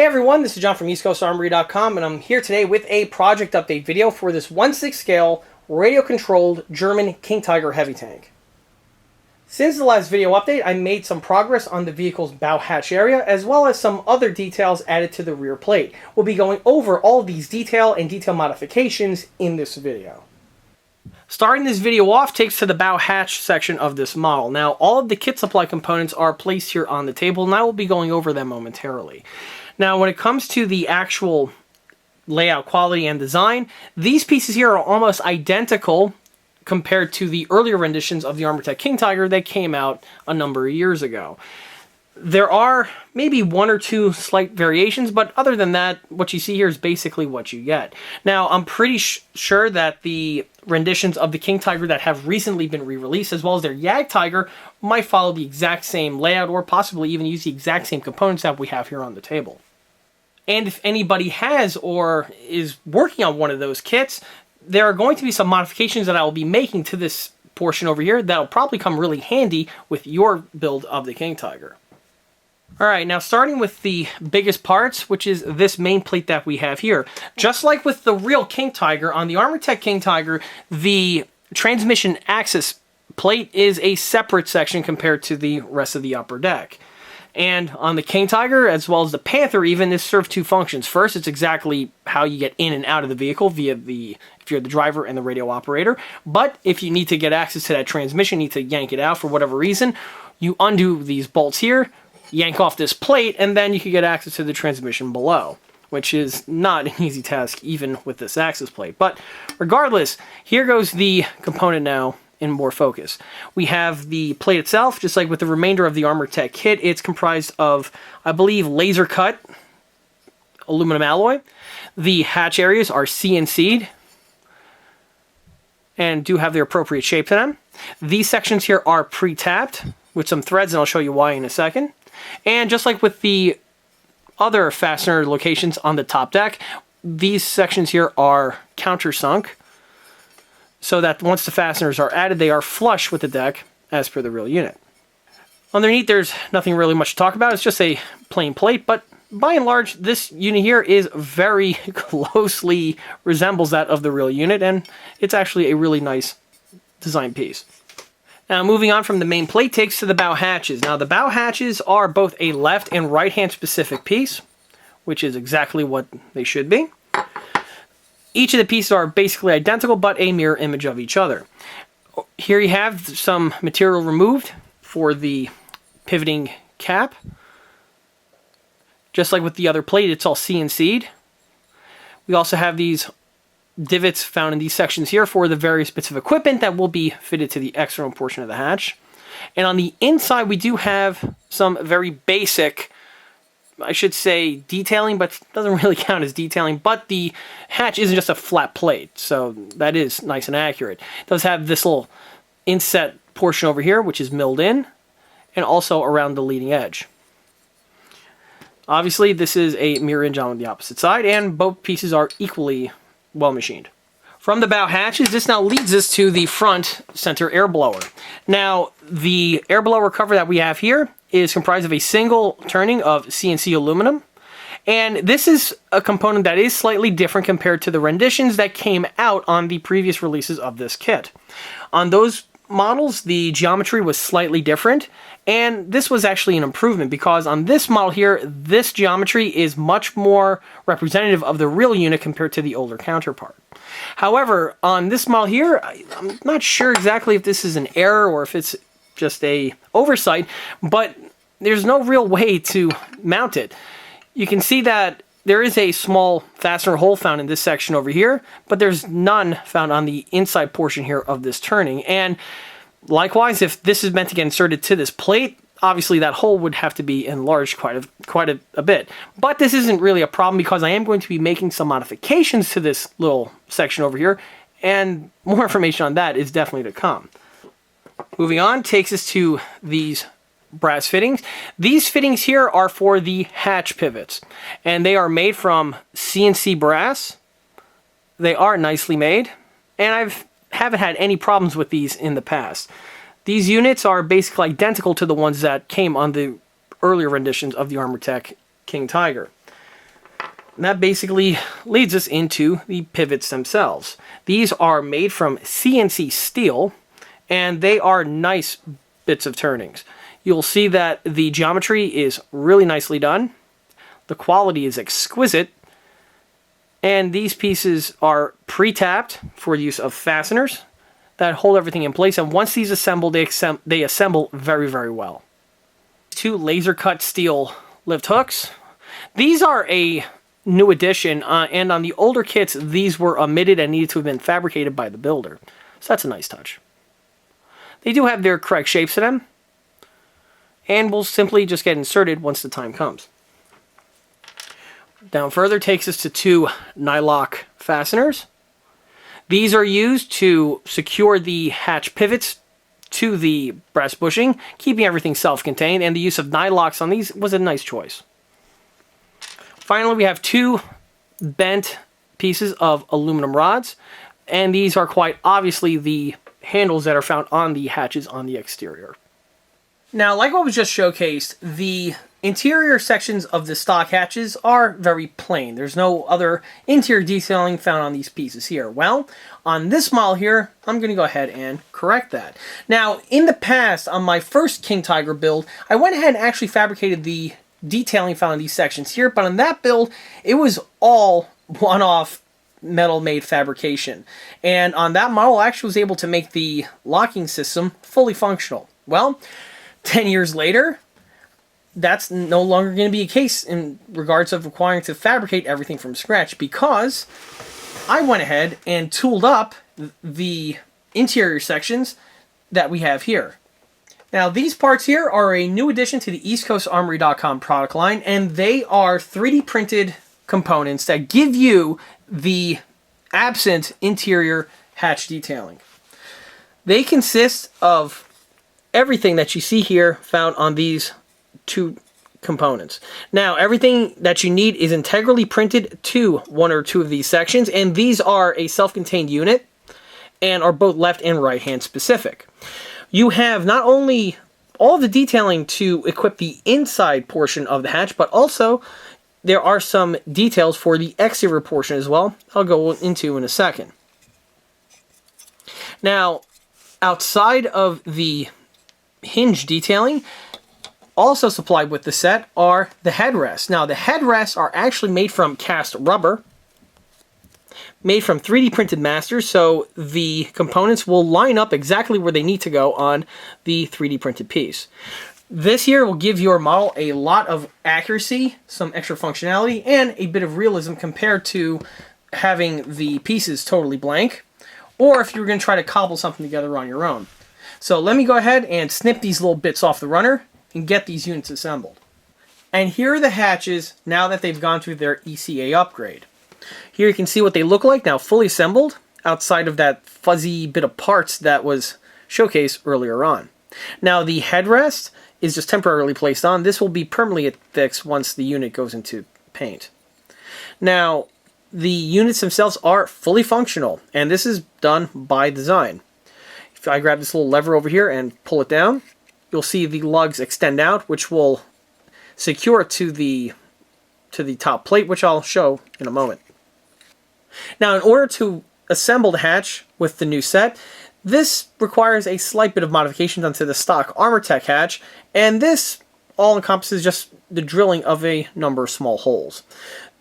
Hey everyone, this is John from EastCoastArmory.com, and I'm here today with a project update video for this 1/6 scale radio-controlled German King Tiger heavy tank. Since the last video update, I made some progress on the vehicle's bow hatch area, as well as some other details added to the rear plate. We'll be going over all these detail modifications in this video. Starting this video off takes to the bow hatch section of this model. Now, all of the kit supply components are placed here on the table, and I will be going over them momentarily. Now, when it comes to the actual layout, quality, and design, these pieces here are almost identical compared to the earlier renditions of the Armortek King Tiger that came out a number of years ago. There are maybe one or two slight variations, but other than that, what you see here is basically what you get. Now, I'm pretty sure that the renditions of the King Tiger that have recently been re-released, as well as their Yag Tiger, might follow the exact same layout or possibly even use the exact same components that we have here on the table. And if anybody has or is working on one of those kits, there are going to be some modifications that I will be making to this portion over here that will probably come really handy with your build of the King Tiger. Alright, now starting with the biggest parts, which is this main plate that we have here. Just like with the real King Tiger, on the Armortek King Tiger, the transmission axis plate is a separate section compared to the rest of the upper deck. And on the King Tiger, as well as the Panther even, this serves two functions. First, it's exactly how you get in and out of the vehicle via if you're the driver and the radio operator. But if you need to get access to that transmission, you need to yank it out for whatever reason, you undo these bolts here, yank off this plate, and then you can get access to the transmission below, which is not an easy task even with this access plate. But regardless, here goes the component now in more focus. We have the plate itself, just like with the remainder of the Armortek kit. It's comprised of, I believe, laser cut aluminum alloy. The hatch areas are CNC'd and do have their appropriate shape to them. These sections here are pre-tapped with some threads, and I'll show you why in a second. And just like with the other fastener locations on the top deck, these sections here are countersunk, so that once the fasteners are added, they are flush with the deck as per the real unit. Underneath, there's nothing really much to talk about. It's just a plain plate, but by and large, this unit here is very closely resembles that of the real unit, and it's actually a really nice design piece. Now, moving on from the main plate takes to the bow hatches. Now, the bow hatches are both a left and right-hand specific piece, which is exactly what they should be. Each of the pieces are basically identical, but a mirror image of each other. Here you have some material removed for the pivoting cap. Just like with the other plate, it's all CNC'd. We also have these divots found in these sections here for the various bits of equipment that will be fitted to the external portion of the hatch. And on the inside, we do have some very basic, I should say detailing, but it doesn't really count as detailing. But the hatch isn't just a flat plate, so that is nice and accurate. It does have this little inset portion over here, which is milled in, and also around the leading edge. Obviously, this is a mirror image on the opposite side, and both pieces are equally well machined. From the bow hatches, this now leads us to the front center air blower. Now, the air blower cover that we have here is comprised of a single turning of CNC aluminum, and this is a component that is slightly different compared to the renditions that came out on the previous releases of this kit. On those models, the geometry was slightly different, and this was actually an improvement because on this model here, this geometry is much more representative of the real unit compared to the older counterpart. However, on this model here, I'm not sure exactly if this is an error or if it's just a oversight, but there's no real way to mount it. You can see that there is a small fastener hole found in this section over here, but there's none found on the inside portion here of this turning. And likewise, if this is meant to get inserted to this plate, obviously that hole would have to be enlarged quite a bit. But this isn't really a problem because I am going to be making some modifications to this little section over here, and more information on that is definitely to come. Moving on takes us to these brass fittings. These fittings here are for the hatch pivots, and they are made from CNC brass. They are nicely made, and I haven't had any problems with these in the past. These units are basically identical to the ones that came on the earlier renditions of the Armortek King Tiger. And that basically leads us into the pivots themselves. These are made from CNC steel, and they are nice bits of turnings. You'll see that the geometry is really nicely done. The quality is exquisite. And these pieces are pre-tapped for the use of fasteners that hold everything in place. And once these assemble, they assemble very, very well. 2 laser cut steel lift hooks. These are a new addition, and on the older kits, these were omitted and needed to have been fabricated by the builder. So that's a nice touch. They do have their correct shapes to them, and will simply just get inserted once the time comes. Down further takes us to 2 nylock fasteners. These are used to secure the hatch pivots to the brass bushing, keeping everything self-contained, and the use of nylocks on these was a nice choice. Finally, we have 2 bent pieces of aluminum rods, and these are quite obviously the handles that are found on the hatches on the exterior. Now, like what was just showcased, the interior sections of the stock hatches are very plain. There's no other interior detailing found on these pieces here. Well, on this model here, I'm going to go ahead and correct that. Now, in the past, on my first King Tiger build, I went ahead and actually fabricated the detailing found in these sections here, but on that build, it was all one-off metal-made fabrication. And on that model, I actually was able to make the locking system fully functional. Well, 10 years later, that's no longer going to be a case in regards of requiring to fabricate everything from scratch, because I went ahead and tooled up the interior sections that we have here. Now, these parts here are a new addition to the EastCoastArmory.com product line, and they are 3D printed components that give you the absent interior hatch detailing. They consist of everything that you see here found on these 2 components. Now, everything that you need is integrally printed to 1 or 2 of these sections, and these are a self-contained unit and are both left and right hand specific. You have not only all the detailing to equip the inside portion of the hatch, but also there are some details for the exterior portion as well, I'll go into in a second. Now, outside of the hinge detailing, also supplied with the set are the headrests. Now, the headrests are actually made from cast rubber, made from 3D printed masters, so the components will line up exactly where they need to go on the 3D printed piece. This here will give your model a lot of accuracy, some extra functionality, and a bit of realism compared to having the pieces totally blank, or if you were going to try to cobble something together on your own. So let me go ahead and snip these little bits off the runner and get these units assembled. And here are the hatches now that they've gone through their ECA upgrade. Here you can see what they look like now fully assembled, outside of that fuzzy bit of parts that was showcased earlier on. Now, the headrest is just temporarily placed on. This will be permanently fixed once the unit goes into paint. Now, the units themselves are fully functional, and this is done by design. If I grab this little lever over here and pull it down, you'll see the lugs extend out, which will secure it to the top plate, which I'll show in a moment. Now, in order to assemble the hatch with the new set, this requires a slight bit of modification done to the stock Armortek hatch, and this all encompasses just the drilling of a number of small holes.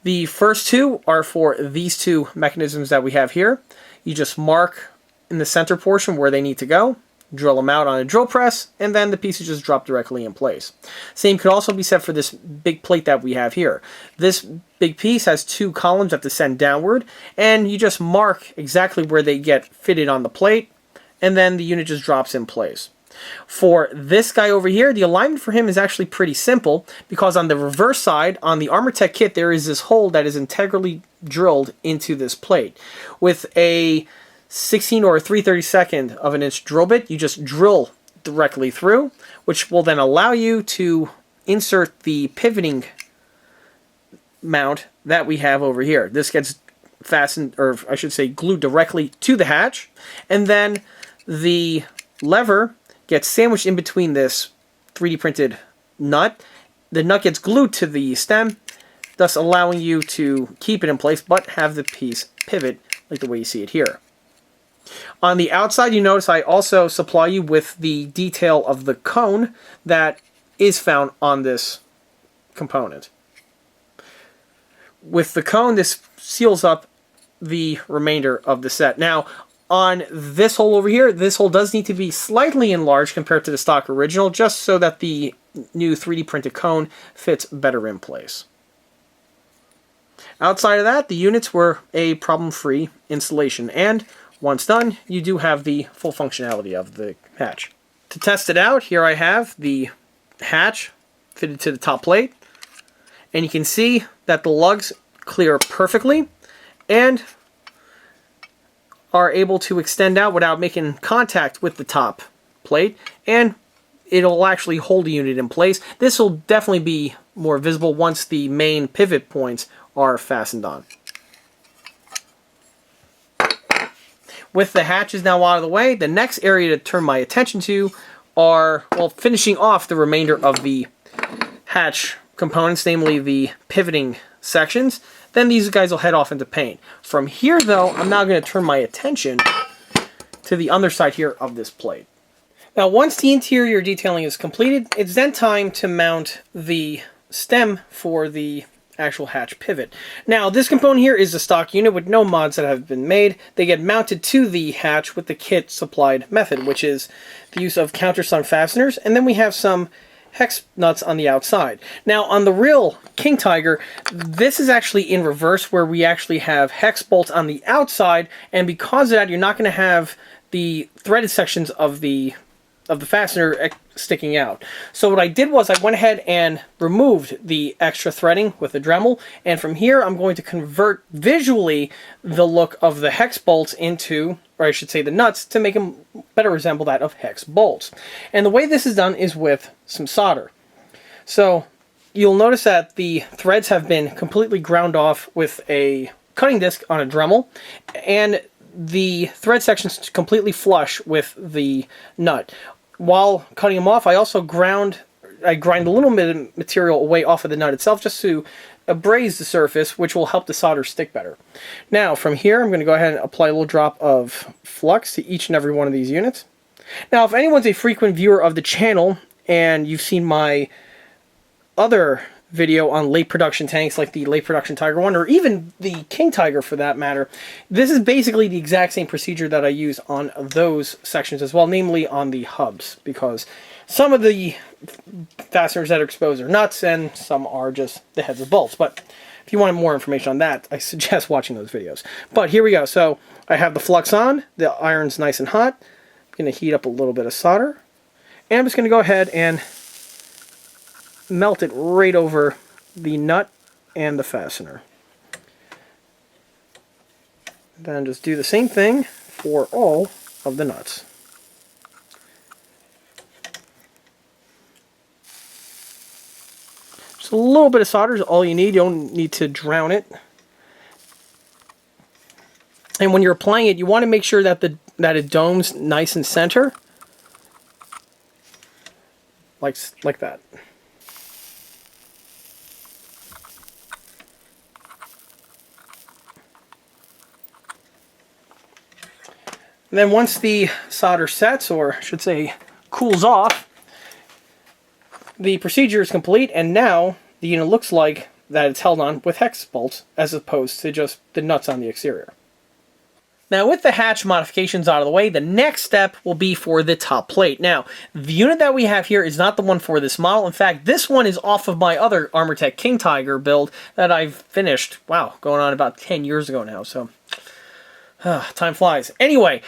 The first 2 are for these 2 mechanisms that we have here. You just mark in the center portion where they need to go, drill them out on a drill press, and then the pieces just drop directly in place. Same could also be said for this big plate that we have here. This big piece has 2 columns that descend downward, and you just mark exactly where they get fitted on the plate, and then the unit just drops in place. For this guy over here, the alignment for him is actually pretty simple, because on the reverse side, on the Armortek kit, there is this hole that is integrally drilled into this plate. With a 16 or 3/32 of an inch drill bit, you just drill directly through, which will then allow you to insert the pivoting mount that we have over here. This gets fastened, or I should say glued directly to the hatch, and then the lever gets sandwiched in between this 3D printed nut. The nut gets glued to the stem, thus allowing you to keep it in place but have the piece pivot like the way you see it here. On the outside, you notice I also supply you with the detail of the cone that is found on this component. With the cone, this seals up the remainder of the set. Now, on this hole over here, this hole does need to be slightly enlarged compared to the stock original, just so that the new 3D printed cone fits better in place. Outside of that, the units were a problem-free installation, and once done, you do have the full functionality of the hatch. To test it out, here I have the hatch fitted to the top plate, and you can see that the lugs clear perfectly and are able to extend out without making contact with the top plate, and it'll actually hold the unit in place. This will definitely be more visible once the main pivot points are fastened on. With the hatches now out of the way, the next area to turn my attention to are, well, finishing off the remainder of the hatch components, namely the pivoting sections. Then these guys will head off into paint. From here, though, I'm now going to turn my attention to the underside here of this plate. Now, once the interior detailing is completed, it's then time to mount the stem for the actual hatch pivot. Now, this component here is a stock unit with no mods that have been made. They get mounted to the hatch with the kit supplied method, which is the use of countersunk fasteners, and then we have some hex nuts on the outside. Now, on the real King Tiger, this is actually in reverse, where we actually have hex bolts on the outside, and because of that, you're not going to have the threaded sections of the fastener sticking out. So what I did was I went ahead and removed the extra threading with the Dremel, and from here I'm going to convert visually the look of the hex bolts into, or I should say the nuts, to make them better resemble that of hex bolts. And the way this is done is with some solder. So you'll notice that the threads have been completely ground off with a cutting disc on a Dremel, and the thread section's completely flush with the nut. While cutting them off, I also grind a little bit of material away off of the nut itself just to abrade the surface, which will help the solder stick better. Now, from here, I'm going to go ahead and apply a little drop of flux to each and every one of these units. Now, if anyone's a frequent viewer of the channel and you've seen my other video on late production tanks like the late production Tiger 1 or even the King Tiger for that matter, this is basically the exact same procedure that I use on those sections as well, namely on the hubs, because some of the fasteners that are exposed are nuts and some are just the heads of bolts. But if you want more information on that, I suggest watching those videos. But here we go. So I have the flux on, the iron's nice and hot. I'm going to heat up a little bit of solder, and I'm just going to go ahead and melt it right over the nut and the fastener. Then just do the same thing for all of the nuts. Just a little bit of solder is all you need. You don't need to drown it. And when you're applying it, you want to make sure that it domes nice and center, like that. And then once the solder sets, or I should say cools off, the procedure is complete, and now the unit looks like that it's held on with hex bolts as opposed to just the nuts on the exterior. Now, with the hatch modifications out of the way, the next step will be for the top plate. Now, the unit that we have here is not the one for this model. In fact, this one is off of my other Armortek King Tiger build that I've finished, wow, going on about 10 years ago now, so time flies. Anyway,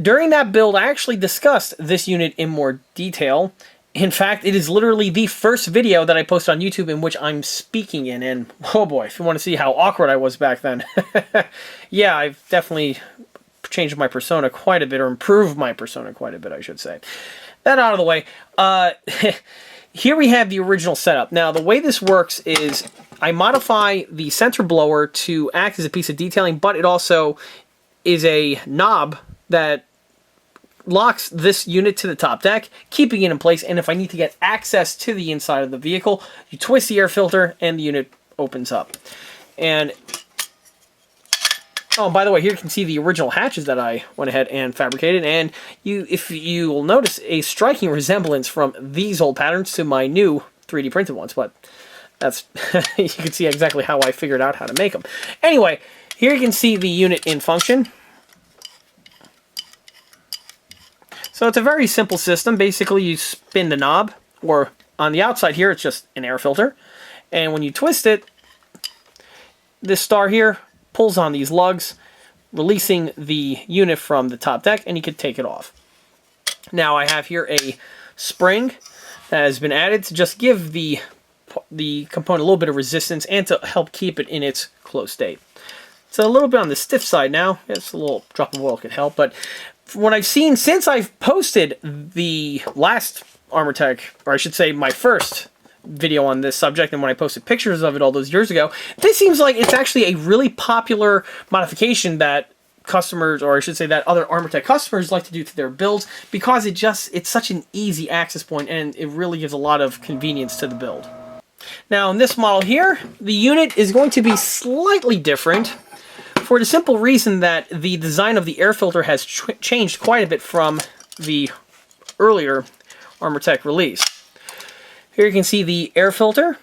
during that build, I actually discussed this unit in more detail. In fact, it is literally the first video that I posted on YouTube in which I'm speaking in, and oh boy, if you want to see how awkward I was back then. Yeah, I've definitely changed my persona quite a bit, or improved my persona quite a bit, I should say. That out of the way, here we have the original setup. Now, the way this works is I modify the center blower to act as a piece of detailing, but it also is a knob that locks this unit to the top deck, keeping it in place, and if I need to get access to the inside of the vehicle, you twist the air filter and the unit opens up. And oh, by the way, here you can see the original hatches that I went ahead and fabricated, and if you will notice a striking resemblance from these old patterns to my new 3D printed ones, but that's you can see exactly how I figured out how to make them. Anyway, here you can see the unit in function. So it's a very simple system. Basically, you spin the knob, or on the outside here, it's just an air filter, and when you twist it, this star here pulls on these lugs, releasing the unit from the top deck, and you can take it off. Now I have here a spring that has been added to just give the component a little bit of resistance and to help keep it in its closed state. It's a little bit on the stiff side now. It's a little drop of oil could help, but from what I've seen since I've posted the last Armortek, or I should say my first video on this subject, and when I posted pictures of it all those years ago, this seems like it's actually a really popular modification that customers, or I should say that other Armortek customers like to do to their builds, because it's such an easy access point and it really gives a lot of convenience to the build. Now in this model here, the unit is going to be slightly different for the simple reason that the design of the air filter has changed quite a bit from the earlier Armortek release. Here you can see the air filter,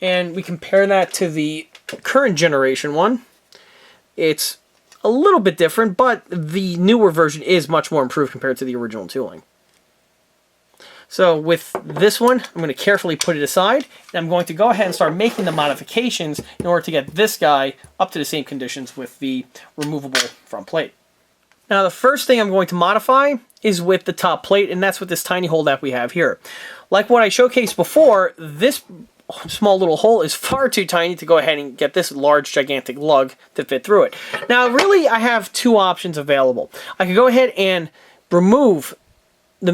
and we compare that to the current generation one. It's a little bit different, but the newer version is much more improved compared to the original tooling. So with this one, I'm going to carefully put it aside, and I'm going to go ahead and start making the modifications in order to get this guy up to the same conditions with the removable front plate. Now the first thing I'm going to modify is with the top plate, and that's with this tiny hole that we have here. Like what I showcased before, this small little hole is far too tiny to go ahead and get this large gigantic lug to fit through it. Now really I have two options available. I could go ahead and remove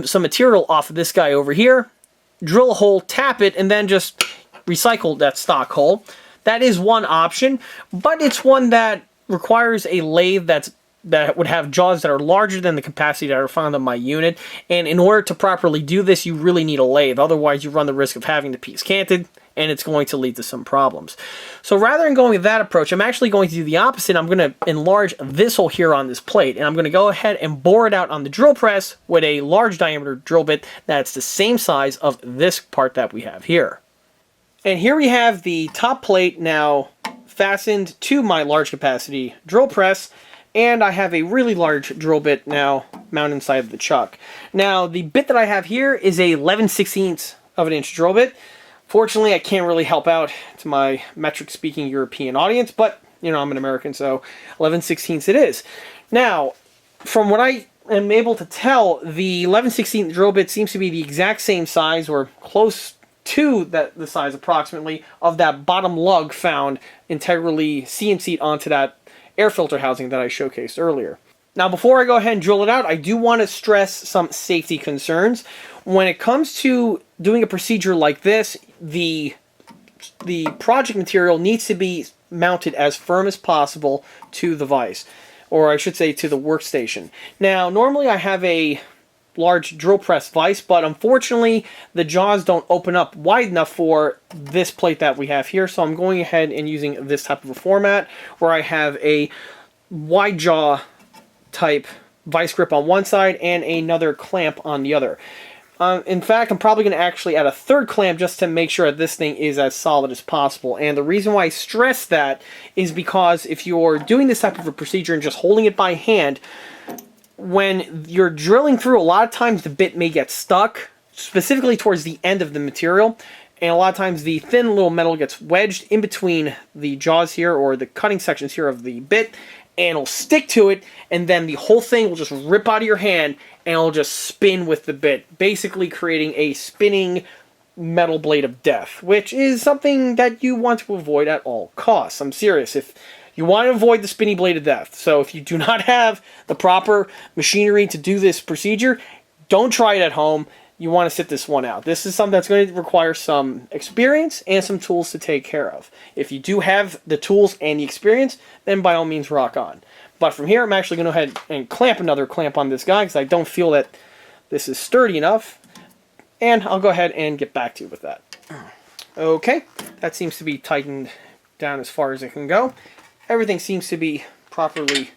some material off of this guy over here, drill a hole, tap it, and then just recycle that stock hole. That is one option, but it's one that requires a lathe that would have jaws that are larger than the capacity that are found on my unit, and in order to properly do this, you really need a lathe. Otherwise, you run the risk of having the piece canted, and it's going to lead to some problems. So rather than going with that approach, I'm actually going to do the opposite. I'm going to enlarge this hole here on this plate, and I'm going to go ahead and bore it out on the drill press with a large diameter drill bit that's the same size of this part that we have here. And here we have the top plate now fastened to my large capacity drill press, and I have a really large drill bit now mounted inside of the chuck. Now, the bit that I have here is a 11/16 of an inch drill bit. Fortunately, I can't really help out to my metric-speaking European audience, but, you know, I'm an American, so 11/16 it is. Now, from what I am able to tell, the 11/16 drill bit seems to be the exact same size, or close to the size approximately, of that bottom lug found integrally CNC'd onto that air filter housing that I showcased earlier. Now before I go ahead and drill it out, I do want to stress some safety concerns. When it comes to doing a procedure like this, the project material needs to be mounted as firm as possible to the vise, or I should say to the workstation. Now normally I have a large drill press vise, but unfortunately the jaws don't open up wide enough for this plate that we have here, so I'm going ahead and using this type of a format where I have a wide jaw type vice grip on one side and another clamp on the other. In fact, I'm probably going to actually add a third clamp just to make sure that this thing is as solid as possible. And the reason why I stress that is because if you're doing this type of a procedure and just holding it by hand, when you're drilling through, a lot of times the bit may get stuck, specifically towards the end of the material, and a lot of times the thin little metal gets wedged in between the jaws here, or the cutting sections here of the bit, and it'll stick to it, and then the whole thing will just rip out of your hand, and it'll just spin with the bit, basically creating a spinning metal blade of death, which is something that you want to avoid at all costs. I'm serious. If you want to avoid the spinning blade of death. So if you do not have the proper machinery to do this procedure, don't try it at home. You want to sit this one out. This is something that's going to require some experience and some tools to take care of. If you do have the tools and the experience, then by all means rock on. But from here, I'm actually going to go ahead and clamp another clamp on this guy because I don't feel that this is sturdy enough. And I'll go ahead and get back to you with that. Okay, that seems to be tightened down as far as it can go. Everything seems to be properly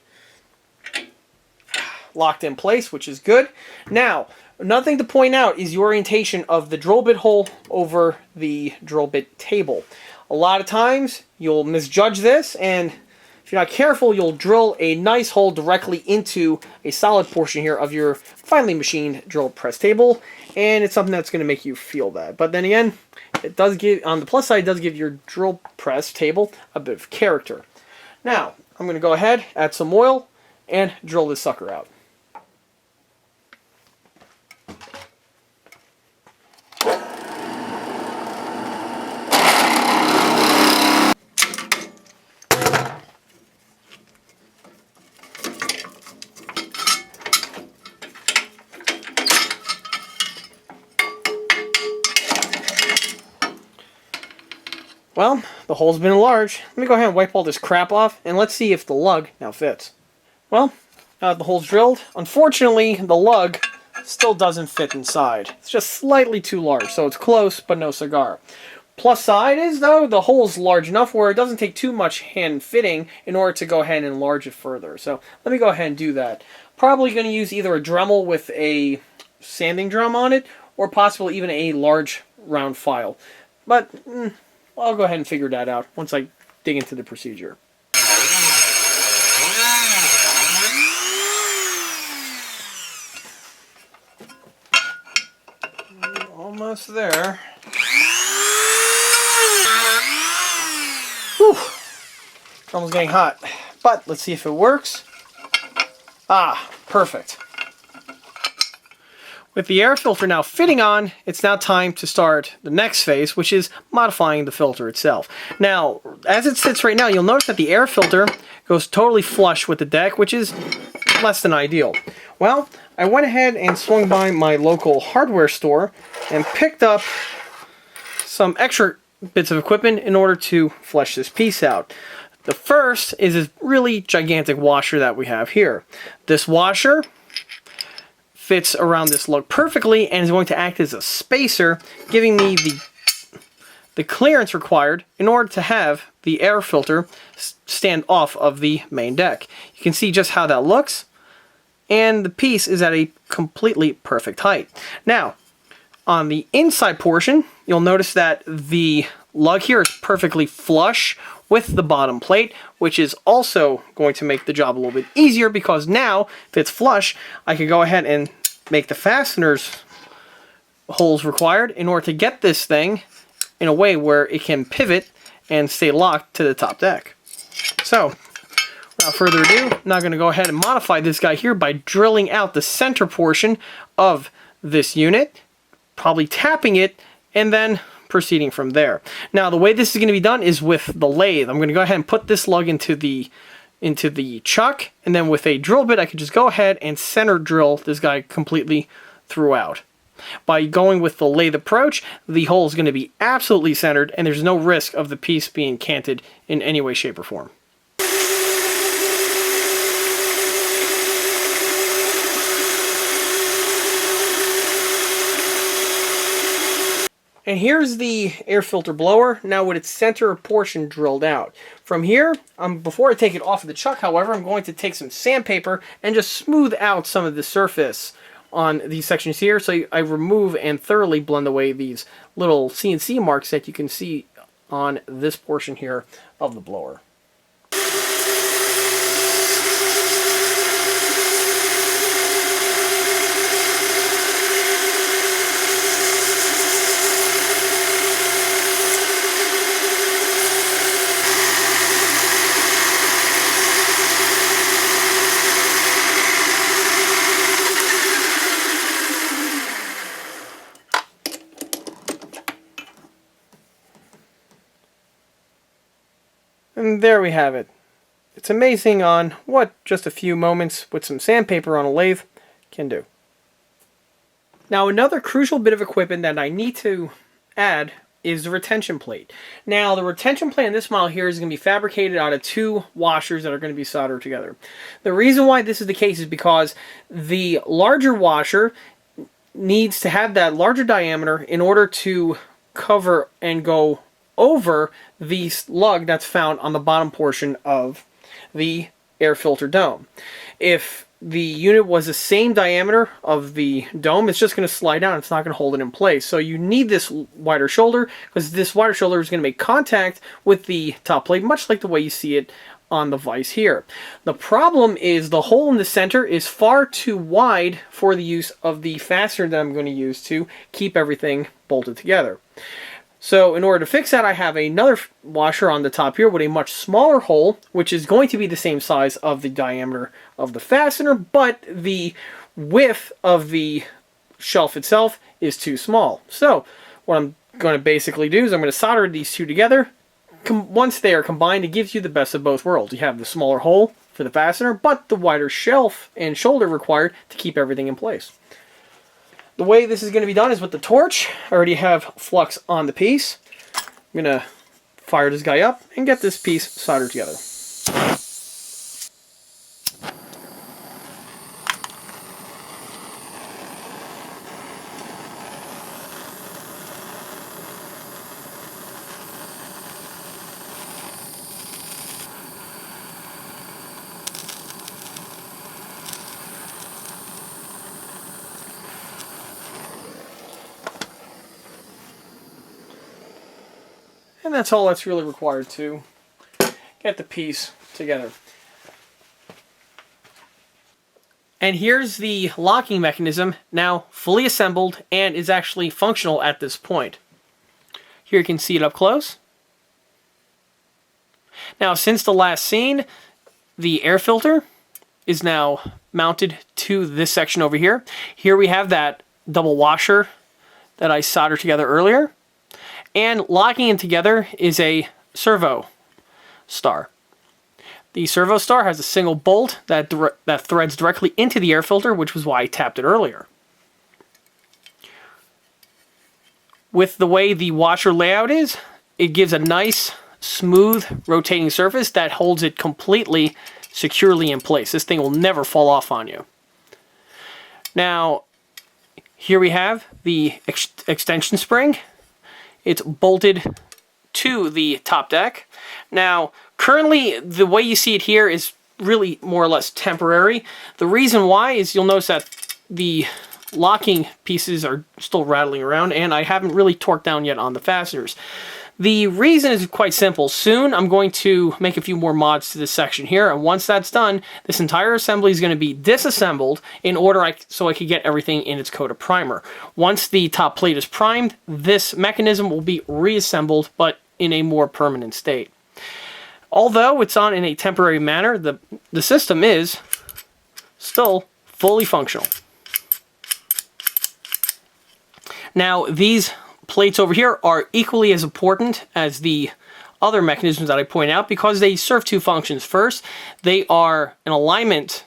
locked in place, which is good. Now, another thing to point out is the orientation of the drill bit hole over the drill bit table. A lot of times, you'll misjudge this, and if you're not careful, you'll drill a nice hole directly into a solid portion here of your finely machined drill press table, and it's something that's going to make you feel that. But then again, it does give, on the plus side, it does give your drill press table a bit of character. Now, I'm going to go ahead, add some oil, and drill this sucker out. Well, the hole's been enlarged. Let me go ahead and wipe all this crap off, and let's see if the lug now fits. Well, now that the hole's drilled, unfortunately, the lug still doesn't fit inside. It's just slightly too large, so it's close, but no cigar. Plus side is, though, the hole's large enough where it doesn't take too much hand fitting in order to go ahead and enlarge it further. So let me go ahead and do that. Probably going to use either a Dremel with a sanding drum on it, or possibly even a large round file. But I'll go ahead and figure that out once I dig into the procedure. Almost there. Whew. Almost getting hot. But let's see if it works. Ah, perfect. With the air filter now fitting on, it's now time to start the next phase, which is modifying the filter itself. Now, as it sits right now, you'll notice that the air filter goes totally flush with the deck, which is less than ideal. Well, I went ahead and swung by my local hardware store and picked up some extra bits of equipment in order to flesh this piece out. The first is this really gigantic washer that we have here. This washer fits around this lug perfectly and is going to act as a spacer, giving me the clearance required in order to have the air filter stand off of the main deck. You can see just how that looks, and the piece is at a completely perfect height. Now, on the inside portion, you'll notice that the lug here is perfectly flush with the bottom plate, which is also going to make the job a little bit easier, because now, if it's flush, I can go ahead and make the fasteners holes required in order to get this thing in a way where it can pivot and stay locked to the top deck. So, without further ado, I'm now going to go ahead and modify this guy here by drilling out the center portion of this unit, probably tapping it, and then proceeding from there. Now, the way this is going to be done is with the lathe. I'm going to go ahead and put this lug into the chuck, and then with a drill bit I could just go ahead and center drill this guy completely throughout. By going with the lathe approach, the hole is going to be absolutely centered, and there's no risk of the piece being canted in any way, shape, or form. And here's the air filter blower, now with its center portion drilled out. From here, before I take it off of the chuck, however, I'm going to take some sandpaper and just smooth out some of the surface on these sections here, so I remove and thoroughly blend away these little CNC marks that you can see on this portion here of the blower. And there we have it. It's amazing on what just a few moments with some sandpaper on a lathe can do. Now, another crucial bit of equipment that I need to add is the retention plate. Now, the retention plate in this model here is going to be fabricated out of two washers that are going to be soldered together. The reason why this is the case is because the larger washer needs to have that larger diameter in order to cover and go over the lug that's found on the bottom portion of the air filter dome. If the unit was the same diameter of the dome, it's just going to slide down. It's not going to hold it in place. So you need this wider shoulder, because this wider shoulder is going to make contact with the top plate, much like the way you see it on the vise here. The problem is the hole in the center is far too wide for the use of the fastener that I'm going to use to keep everything bolted together. So in order to fix that, I have another washer on the top here with a much smaller hole, which is going to be the same size of the diameter of the fastener, but the width of the shelf itself is too small. So what I'm going to basically do is I'm going to solder these two together. Once they are combined, it gives you the best of both worlds. You have the smaller hole for the fastener, but the wider shelf and shoulder required to keep everything in place. The way this is going to be done is with the torch. I already have flux on the piece. I'm going to fire this guy up and get this piece soldered together. And that's all that's really required to get the piece together. And here's the locking mechanism, now fully assembled and is actually functional at this point. Here you can see it up close. Now, since the last scene, the air filter is now mounted to this section over here. Here we have that double washer that I soldered together earlier. And locking it together is a servo star. The servo star has a single bolt that threads directly into the air filter, which was why I tapped it earlier. With the way the washer layout is, it gives a nice, smooth, rotating surface that holds it completely securely in place. This thing will never fall off on you. Now, here we have the extension spring. It's bolted to the top deck. Now, currently, the way you see it here is really more or less temporary. The reason why is you'll notice that the locking pieces are still rattling around, and I haven't really torqued down yet on the fasteners. The reason is quite simple. Soon, I'm going to make a few more mods to this section here, and once that's done, this entire assembly is going to be disassembled in order so I can get everything in its coat of primer. Once the top plate is primed, this mechanism will be reassembled, but in a more permanent state. Although it's on in a temporary manner, the system is still fully functional. Now, these plates over here are equally as important as the other mechanisms that I point out because they serve two functions. First, they are an alignment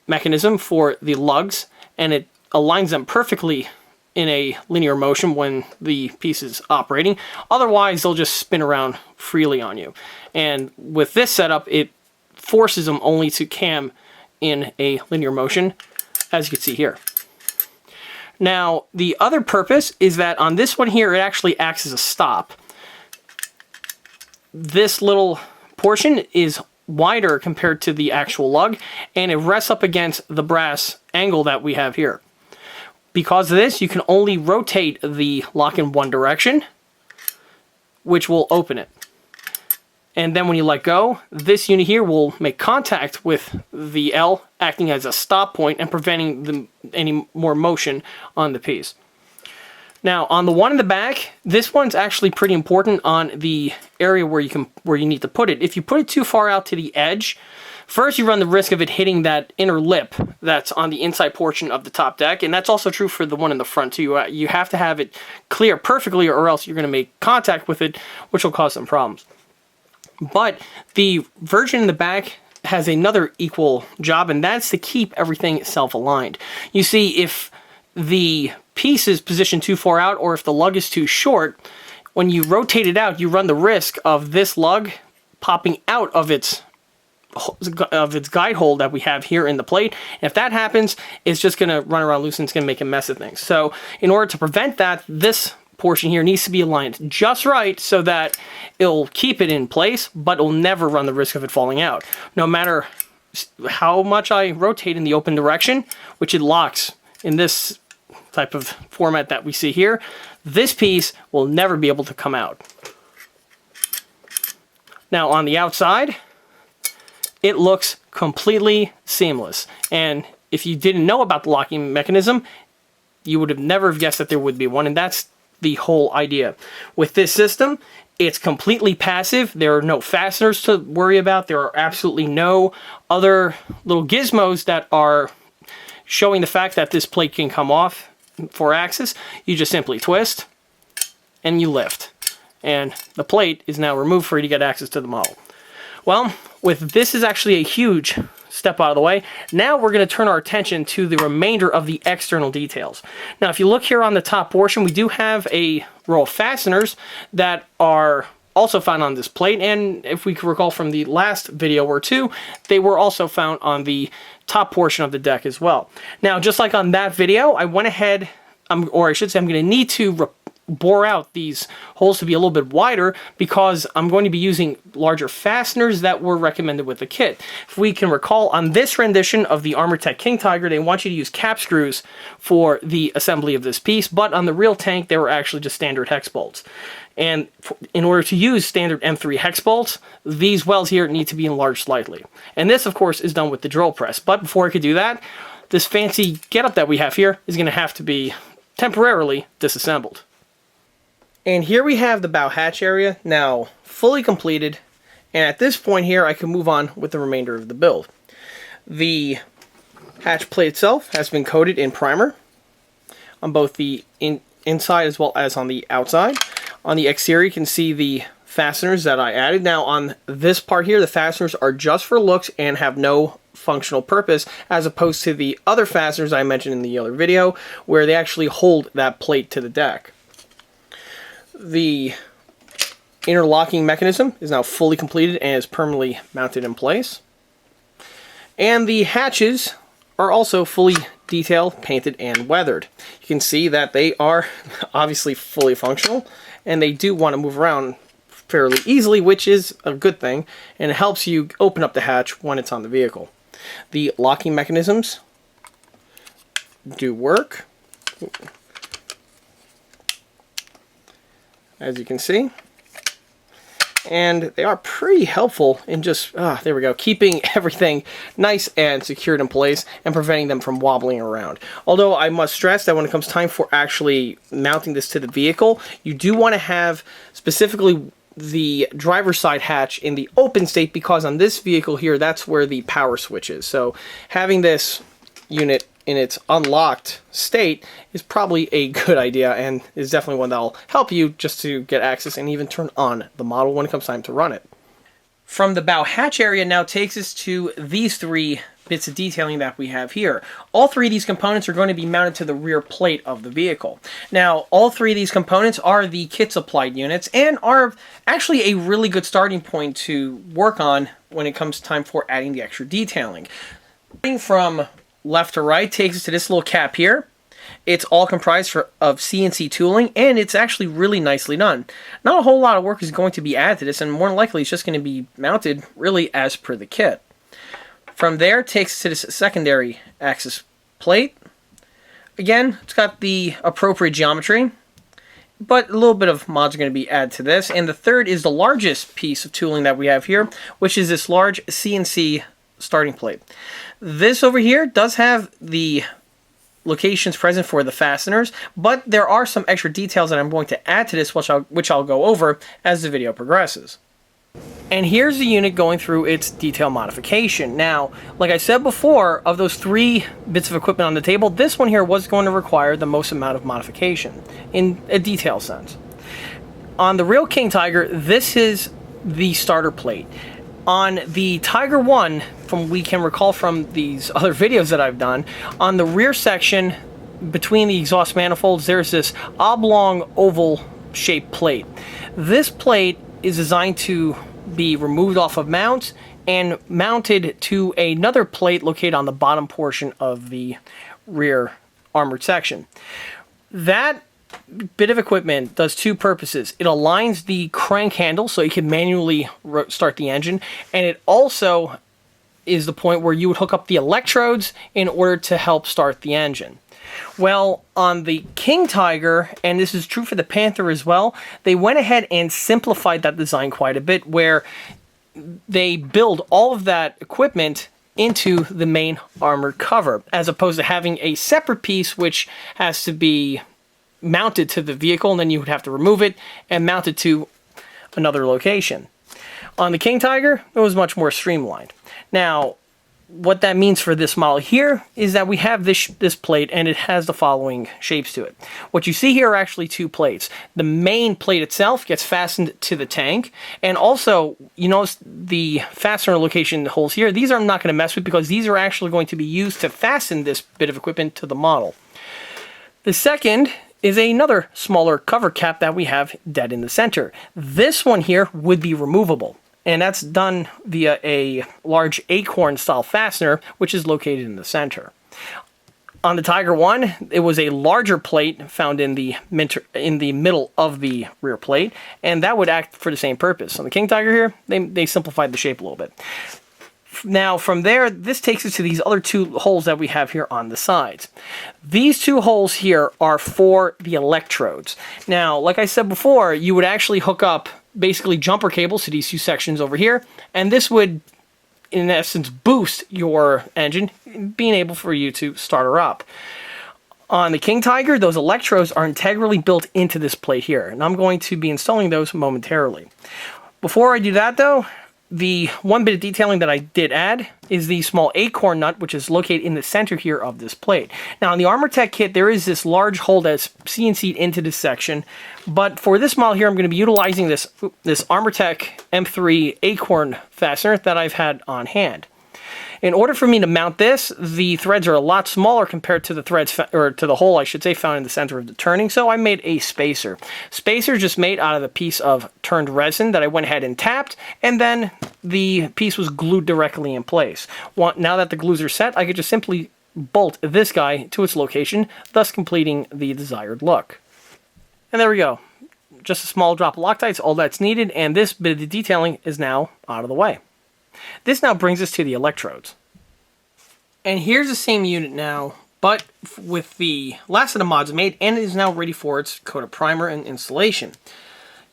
mechanism for the lugs, and it aligns them perfectly in a linear motion when the piece is operating. Otherwise, they'll just spin around freely on you. And with this setup, it forces them only to cam in a linear motion, as you can see here. Now, the other purpose is that on this one here, it actually acts as a stop. This little portion is wider compared to the actual lug, and it rests up against the brass angle that we have here. Because of this, you can only rotate the lock in one direction, which will open it. And then when you let go, this unit here will make contact with the L, acting as a stop point and preventing any more motion on the piece. Now, on the one in the back, this one's actually pretty important on the area where you need to put it. If you put it too far out to the edge, first you run the risk of it hitting that inner lip that's on the inside portion of the top deck, and that's also true for the one in the front too. You have to have it clear perfectly, or else you're going to make contact with it, which will cause some problems. But the version in the back has another equal job, and that's to keep everything self-aligned. You see, if the piece is positioned too far out, or if the lug is too short, when you rotate it out, you run the risk of this lug popping out of its guide hole that we have here in the plate. And if that happens, it's just going to run around loose and it's going to make a mess of things. So in order to prevent that, this portion here needs to be aligned just right so that it'll keep it in place, but it'll never run the risk of it falling out. No matter how much I rotate in the open direction, which it locks in this type of format that we see here, this piece will never be able to come out. Now on the outside, it looks completely seamless. And if you didn't know about the locking mechanism, you would have never guessed that there would be one, and that's the whole idea. With this system, it's completely passive. There are no fasteners to worry about. There are absolutely no other little gizmos that are showing the fact that this plate can come off for access. You just simply twist and you lift, and the plate is now removed for you to get access to the model. Well, with this is actually a huge step out of the way. Now we're going to turn our attention to the remainder of the external details. Now, if you look here on the top portion, we do have a row of fasteners that are also found on this plate, and if we can recall from the last video or two, they were also found on the top portion of the deck as well. Now, just like on that video, I went ahead, or I should say I'm going to need to bore out these holes to be a little bit wider because I'm going to be using larger fasteners that were recommended with the kit. If we can recall, on this rendition of the Armortek King Tiger, they want you to use cap screws for the assembly of this piece, but on the real tank, they were actually just standard hex bolts. And in order to use standard M3 hex bolts, these welds here need to be enlarged slightly. And this, of course, is done with the drill press. But before I could do that, this fancy getup that we have here is going to have to be temporarily disassembled. And here we have the bow hatch area now fully completed, and at this point here I can move on with the remainder of the build. The hatch plate itself has been coated in primer on both the inside as well as on the outside. On the exterior you can see the fasteners that I added. Now on this part here, the fasteners are just for looks and have no functional purpose, as opposed to the other fasteners I mentioned in the other video where they actually hold that plate to the deck. The interlocking mechanism is now fully completed and is permanently mounted in place. And the hatches are also fully detailed, painted, and weathered. You can see that they are obviously fully functional, and they do want to move around fairly easily, which is a good thing, and it helps you open up the hatch when it's on the vehicle. The locking mechanisms do work, as you can see, and they are pretty helpful in just, there we go, keeping everything nice and secured in place and preventing them from wobbling around. Although I must stress that when it comes time for actually mounting this to the vehicle, you do want to have specifically the driver's side hatch in the open state, because on this vehicle here, that's where the power switch is. So having this unit in its unlocked state is probably a good idea, and is definitely one that'll help you just to get access and even turn on the model when it comes time to run it. From the bow hatch area now takes us to these three bits of detailing that we have here. All three of these components are going to be mounted to the rear plate of the vehicle. Now, all three of these components are the kit supplied units and are actually a really good starting point to work on when it comes time for adding the extra detailing. Starting from left to right takes us to this little cap here. It's all comprised of CNC tooling, and it's actually really nicely done. Not a whole lot of work is going to be added to this, and more than likely it's just going to be mounted really as per the kit. From there takes us to this secondary axis plate. Again, it's got the appropriate geometry, but a little bit of mods are going to be added to this. And the third is the largest piece of tooling that we have here, which is this large CNC starting plate. This over here does have the locations present for the fasteners, but there are some extra details that I'm going to add to this, which I'll go over as the video progresses. And here's the unit going through its detail modification. Now, like I said before, of those three bits of equipment on the table, this one here was going to require the most amount of modification in a detail sense. On the real King Tiger, this is the starter plate. On the Tiger 1, we can recall from these other videos that I've done, on the rear section between the exhaust manifolds, there's this oblong oval shaped plate. This plate is designed to be removed off of mounts and mounted to another plate located on the bottom portion of the rear armored section. That bit of equipment does two purposes. It aligns the crank handle so you can manually start the engine, and it also is the point where you would hook up the electrodes in order to help start the engine. Well, on the King Tiger, and this is true for the Panther as well, they went ahead and simplified that design quite a bit, where they build all of that equipment into the main armored cover, as opposed to having a separate piece which has to be mounted to the vehicle, and then you would have to remove it and mount it to another location. On the King Tiger, it was much more streamlined. Now, what that means for this model here is that we have this plate, and it has the following shapes to it. What you see here are actually two plates. The main plate itself gets fastened to the tank, and also, you notice the fastener location holes here. These I'm not going to mess with because these are actually going to be used to fasten this bit of equipment to the model. The second is another smaller cover cap that we have dead in the center. This one here would be removable, and that's done via a large acorn style fastener, which is located in the center. On the Tiger 1, it was a larger plate found in the middle of the rear plate, and that would act for the same purpose. On the King Tiger here, they simplified the shape a little bit. Now, from there, this takes us to these other two holes that we have here on the sides. These two holes here are for the electrodes. Now, like I said before, you would actually hook up basically jumper cables to these two sections over here, and this would, in essence, boost your engine, being able for you to start her up. On the King Tiger, those electrodes are integrally built into this plate here, and I'm going to be installing those momentarily. Before I do that, though, the one bit of detailing that I did add is the small acorn nut, which is located in the center here of this plate. Now, in the Armortek kit, there is this large hole that's CNC'd into this section, but for this model here, I'm going to be utilizing this Armortek M3 acorn fastener that I've had on hand. In order for me to mount this, the threads are a lot smaller compared to the threads, or to the hole, I should say, found in the center of the turning, so I made a spacer. Spacer just made out of a piece of turned resin that I went ahead and tapped, and then the piece was glued directly in place. Now that the glues are set, I could just simply bolt this guy to its location, thus completing the desired look. And there we go. Just a small drop of Loctite's all that's needed, and this bit of the detailing is now out of the way. This now brings us to the electrodes. And here's the same unit now, but with the last of the mods made, and it is now ready for its coat of primer and installation.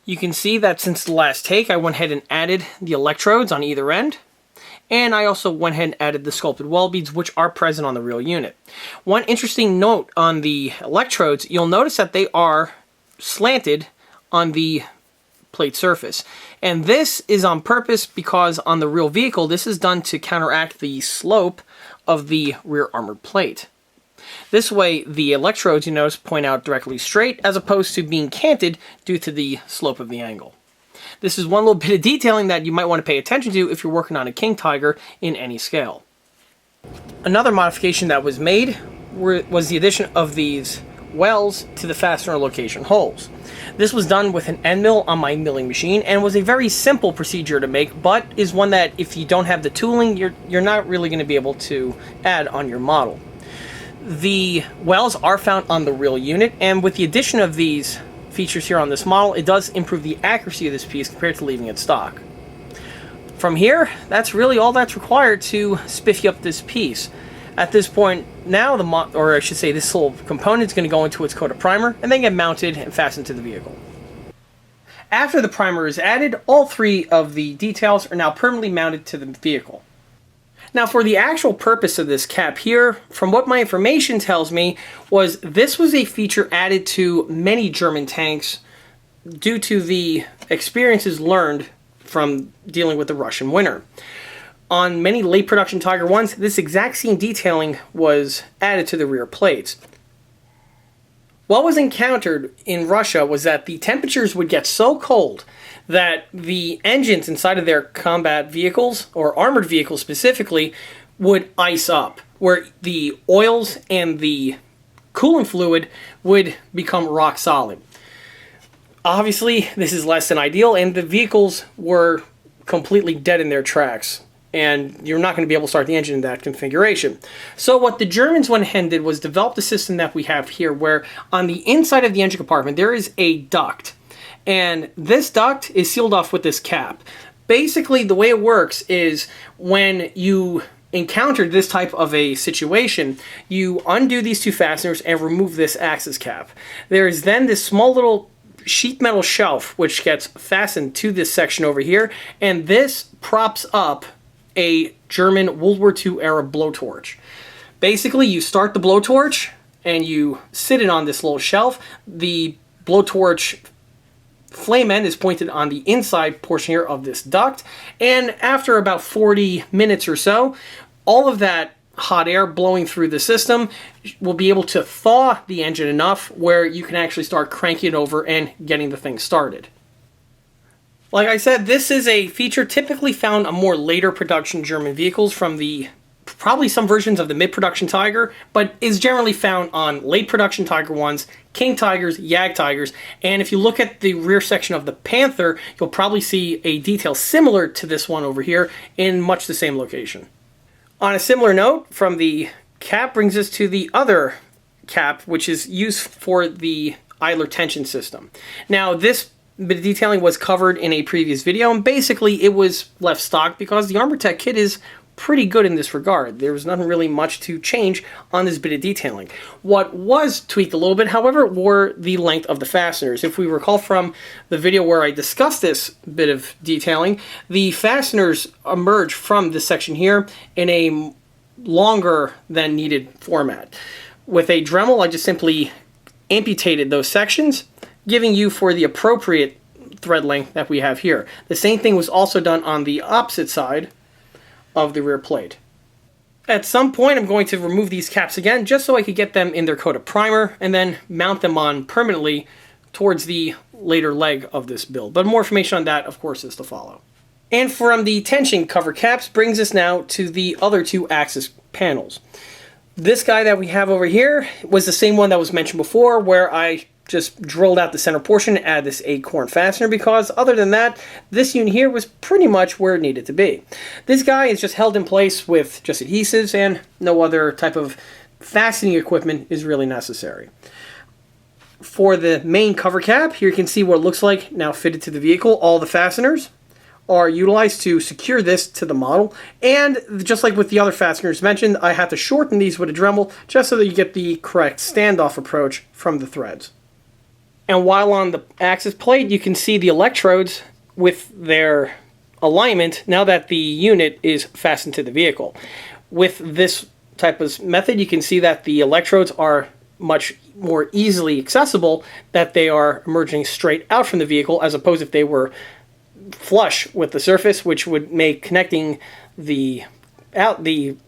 You can see that since the last take, I went ahead and added the electrodes on either end, and I also went ahead and added the sculpted weld beads, which are present on the real unit. One interesting note on the electrodes, you'll notice that they are slanted on the plate surface. And this is on purpose because on the real vehicle, this is done to counteract the slope of the rear armored plate. This way, the electrodes, you notice, point out directly straight as opposed to being canted due to the slope of the angle. This is one little bit of detailing that you might want to pay attention to if you're working on a King Tiger in any scale. Another modification that was made was the addition of these welds to the fastener location holes. This was done with an end mill on my milling machine and was a very simple procedure to make, but is one that if you don't have the tooling, you're not really going to be able to add on your model. The welds are found on the real unit, and with the addition of these features here on this model, it does improve the accuracy of this piece compared to leaving it stock. From here, that's really all that's required to spiffy up this piece. At this point now, this little component is going to go into its coat of primer and then get mounted and fastened to the vehicle. After the primer is added, all three of the details are now permanently mounted to the vehicle. Now, for the actual purpose of this cap here, from what my information tells me, this was a feature added to many German tanks due to the experiences learned from dealing with the Russian winter. On many late production Tiger 1s, this exact same detailing was added to the rear plates. What was encountered in Russia was that the temperatures would get so cold that the engines inside of their combat vehicles, or armored vehicles specifically, would ice up, where the oils and the coolant fluid would become rock solid. Obviously, this is less than ideal, and the vehicles were completely dead in their tracks and you're not going to be able to start the engine in that configuration. So what the Germans went ahead and did was develop the system that we have here, where on the inside of the engine compartment there is a duct, and this duct is sealed off with this cap. Basically, the way it works is when you encounter this type of a situation, you undo these two fasteners and remove this access cap. There is then this small little sheet metal shelf which gets fastened to this section over here, and this props up a German World War II era blowtorch. Basically, you start the blowtorch and you sit it on this little shelf. The blowtorch flame end is pointed on the inside portion here of this duct, and after about 40 minutes or so, all of that hot air blowing through the system will be able to thaw the engine enough where you can actually start cranking it over and getting the thing started. Like I said, this is a feature typically found on more later production German vehicles from the probably some versions of the mid-production Tiger, but is generally found on late production Tiger 1s, King Tigers, Jag Tigers, and if you look at the rear section of the Panther, you'll probably see a detail similar to this one over here in much the same location. On a similar note, from the cap brings us to the other cap, which is used for the idler tension system. Now, this bit of detailing was covered in a previous video, and basically it was left stock because the Armortek kit is pretty good in this regard. There was nothing really much to change on this bit of detailing. What was tweaked a little bit, however, were the length of the fasteners. If we recall from the video where I discussed this bit of detailing, the fasteners emerge from this section here in a longer than needed format. With a Dremel, I just simply amputated those sections, giving you for the appropriate thread length that we have here. The same thing was also done on the opposite side of the rear plate. At some point I'm going to remove these caps again just so I could get them in their coat of primer and then mount them on permanently towards the later leg of this build. But more information on that, of course, is to follow. And from the tension cover caps brings us now to the other two axis panels. This guy that we have over here was the same one that was mentioned before, where I just drilled out the center portion and add this acorn fastener, because other than that, this unit here was pretty much where it needed to be. This guy is just held in place with just adhesives, and no other type of fastening equipment is really necessary. For the main cover cap, here you can see what it looks like now fitted to the vehicle. All the fasteners are utilized to secure this to the model, and just like with the other fasteners mentioned, I have to shorten these with a Dremel just so that you get the correct standoff approach from the threads. And while on the axis plate, you can see the electrodes with their alignment now that the unit is fastened to the vehicle. With this type of method, you can see that the electrodes are much more easily accessible, that they are emerging straight out from the vehicle, as opposed if they were flush with the surface, which would make connecting the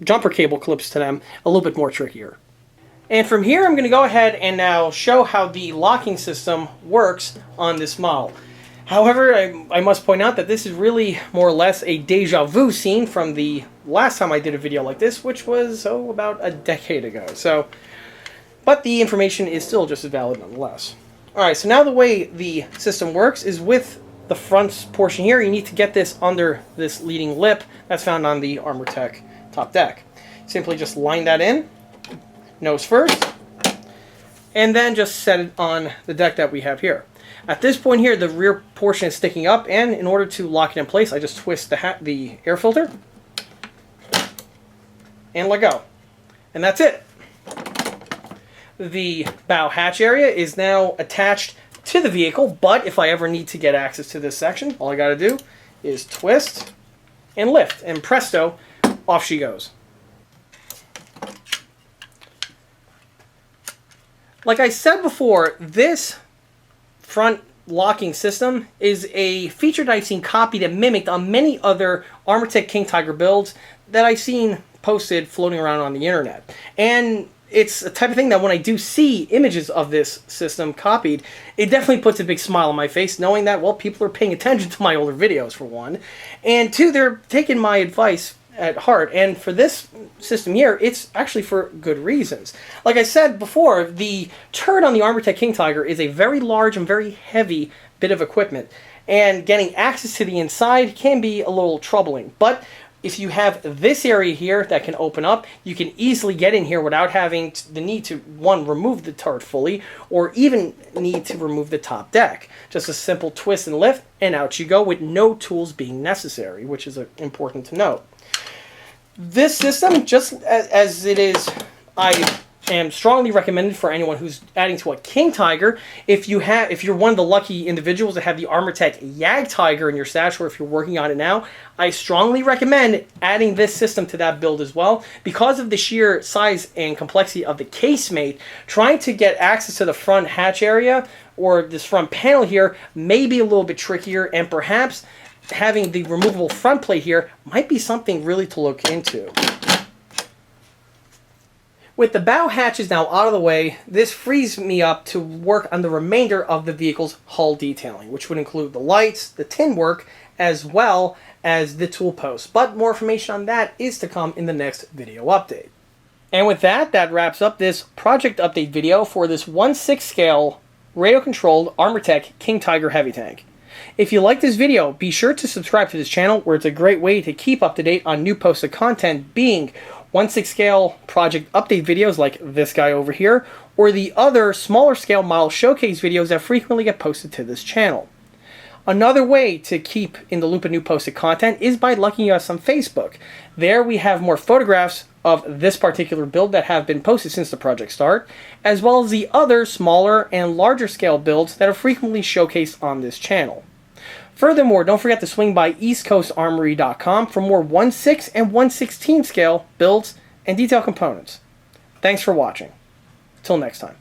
jumper cable clips to them a little bit more trickier. And from here, I'm going to go ahead and now show how the locking system works on this model. However, I must point out that this is really more or less a deja vu scene from the last time I did a video like this, which was, about a decade ago. But the information is still just as valid nonetheless. Alright, so now the way the system works is with the front portion here, you need to get this under this leading lip that's found on the Armortek top deck. Simply just line that in, nose first, and then just set it on the deck that we have here. At this point here, the rear portion is sticking up, and in order to lock it in place, I just twist the air filter and let go. And that's it. The bow hatch area is now attached to the vehicle, but if I ever need to get access to this section, all I gotta do is twist and lift, and presto, off she goes. Like I said before, this front locking system is a feature that I've seen copied and mimicked on many other Armortek King Tiger builds that I've seen posted floating around on the internet. And it's a type of thing that when I do see images of this system copied, it definitely puts a big smile on my face, knowing that, well, people are paying attention to my older videos, for one. And two, they're taking my advice at heart, and for this system here, it's actually for good reasons. Like I said before, the turret on the Armortek King Tiger is a very large and very heavy bit of equipment, and getting access to the inside can be a little troubling. But if you have this area here that can open up, you can easily get in here without having the need to, one, remove the turret fully, or even need to remove the top deck. Just a simple twist and lift, and out you go with no tools being necessary, which is important to note. This system, just as it is, I am strongly recommended for anyone who's adding to a King Tiger. If you're one of the lucky individuals that have the Armortek Yag Tiger in your stash, or if you're working on it now, I strongly recommend adding this system to that build as well. Because of the sheer size and complexity of the casemate, trying to get access to the front hatch area or this front panel here may be a little bit trickier, and perhaps having the removable front plate here might be something really to look into. With the bow hatches now out of the way, this frees me up to work on the remainder of the vehicle's hull detailing, which would include the lights, the tin work, as well as the tool posts. But more information on that is to come in the next video update. And with that, that wraps up this project update video for this 1/6 scale radio-controlled Armortek King Tiger heavy tank. If you like this video, be sure to subscribe to this channel, where it's a great way to keep up to date on new posted content, being 1/6 scale project update videos like this guy over here, or the other smaller scale model showcase videos that frequently get posted to this channel. Another way to keep in the loop of new posted content is by liking us on Facebook. There we have more photographs of this particular build that have been posted since the project start, as well as the other smaller and larger scale builds that are frequently showcased on this channel. Furthermore, don't forget to swing by eastcoastarmory.com for more 1/6 and 1/16 scale builds and detail components. Thanks for watching. Till next time.